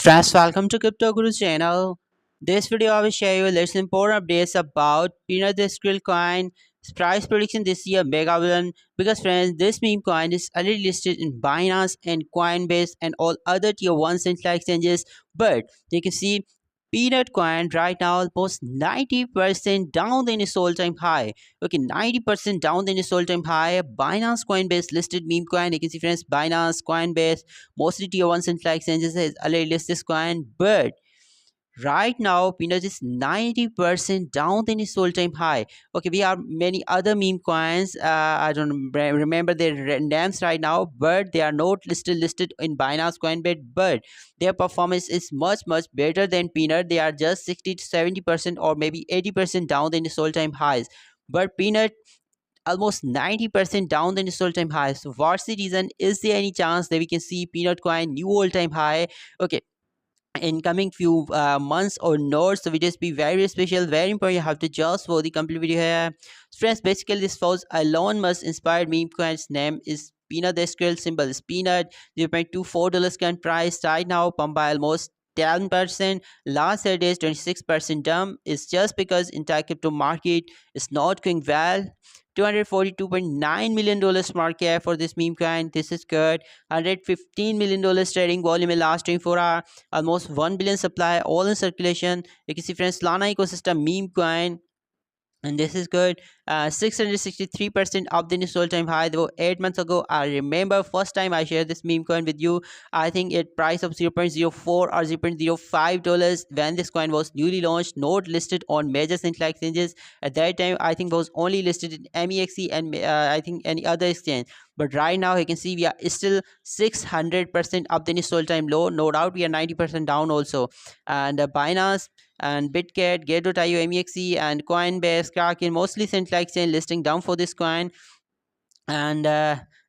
Friends, welcome to Crypto Guru channel. This video I will share you less important updates about Peanut the Skrill coin price prediction this year mega villain because friends this meme coin is already listed in Binance and Coinbase and all other tier 1 central exchanges, but you can see Peanut coin right now almost 90% down than its all-time high. Okay, 90% down than its all-time high. Binance Coinbase listed meme coin. You can see friends Binance Coinbase mostly tier 1 central exchanges has already listed this coin, but right now peanut is 90% down than its all-time high. Okay, we have many other meme coins. I don't remember their names right now, but they are not listed in Binance Coinbase, but their performance is much better than peanut. They are just 60 to 70% or maybe 80% down than its all-time highs, but peanut almost 90% down than its all-time high. So what's the reason? Is there any chance that we can see peanut coin new all-time high? Okay, in coming few months or not? So we just be very special, very important. You have to just for the complete video here. Friends, basically this was Elon Musk inspired meme coin's name is Peanut. The scale symbol is peanut. $0.24 current price right now, pumped by almost 10%. Last 30 days 26% dump is just because entire crypto market is not going well. $242.9 million market cap for this meme coin. This is good. $115 million trading volume in last 24 hours. Almost 1 billion supply all in circulation. You can see friends Lana ecosystem meme coin, and this is good. 663% up the initial time high though 8 months ago. I remember first time I shared this meme coin with you, I think it price of 0.04 or $0.05 when this coin was newly launched, not listed on major central exchanges. At that time I think was only listed in MEXC and I think any other exchange, but right now you can see we are still 600% up the initial time low. No doubt we are 90% down also. And Binance and Bitget, Gate.io, MEXC, and Coinbase, Kraken, mostly central exchange listing down for this coin. And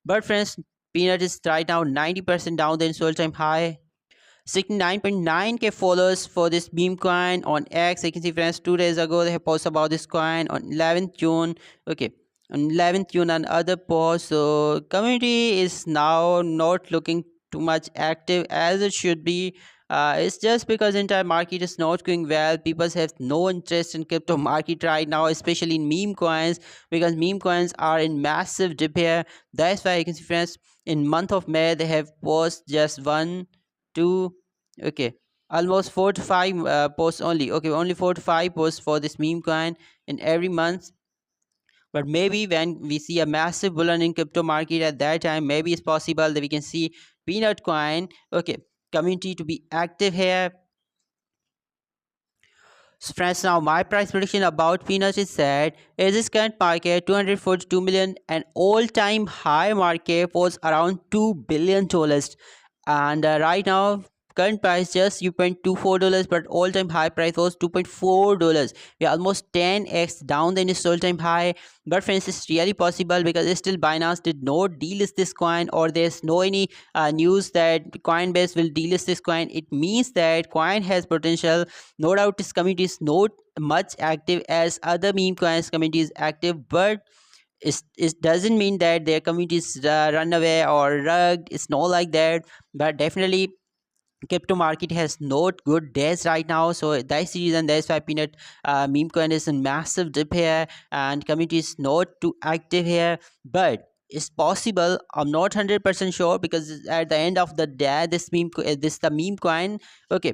but friends, Peanut is right now 90% down than its all-time high. 69.9k followers for this meme coin on X. You can see friends 2 days ago they have posted about this coin on 11th June. Okay, on 11th June and other posts. So community is now not looking too much active as it should be. It's just because entire market is not going well. People have no interest in crypto market right now, especially in meme coins, because meme coins are in massive dip here. That's why you can see friends in month of May they have posted just one, two, okay, almost 4 to 5 posts only. Okay, only 4 to 5 posts for this meme coin in every month. But maybe when we see a massive bull run in crypto market at that time, maybe it's possible that we can see peanut coin, okay, community to be active here. So friends, now my price prediction about peanuts is that is this current market 242 million, and all-time high market was around $2 billion. And right now current price just $0.24, but all-time high price was $2.4. We are almost 10x down than its all-time high. But friends, it's really possible because still Binance did not delist this coin, or there's no any news that Coinbase will delist this coin. It means that coin has potential. No doubt this community is not much active as other meme coins community is active, but it doesn't mean that their communities run away or rugged. It's not like that, but definitely crypto market has not good days right now. So that's the reason, that's why peanut meme coin is in massive dip here and community is not too active here. But it's possible, I'm not 100% sure, because at the end of the day this this the meme coin, okay,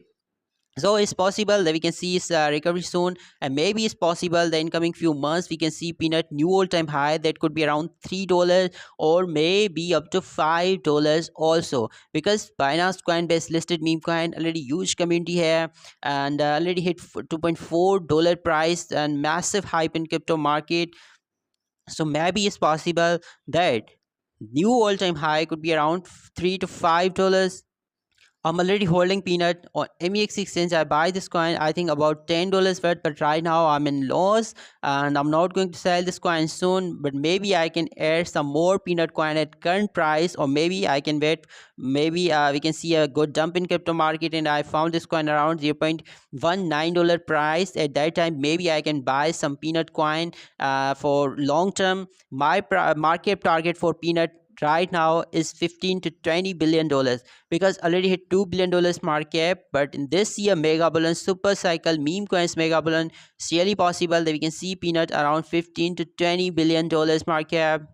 so it's possible that we can see its recovery soon, and maybe it's possible that in coming few months we can see peanut new all-time high that could be around $3 or maybe up to $5 also, because Binance Coinbase listed meme coin already huge community here and already hit $2.4 price and massive hype in crypto market. So maybe it's possible that new all-time high could be around $3 to $5. I'm already holding peanut on MEX exchange. I buy this coin I think about $10 worth, but right now I'm in loss and I'm not going to sell this coin soon. But maybe I can add some more peanut coin at current price, or maybe I can wait. Maybe we can see a good dump in crypto market, and I found this coin around $0.19 price at that time. Maybe I can buy some peanut coin for long term. My market target for peanut right now is 15 to 20 billion dollars, because already hit $2 billion market cap. But in this year mega balloon super cycle meme coins mega balloon, it's really possible that we can see peanut around 15 to 20 billion dollars market cap.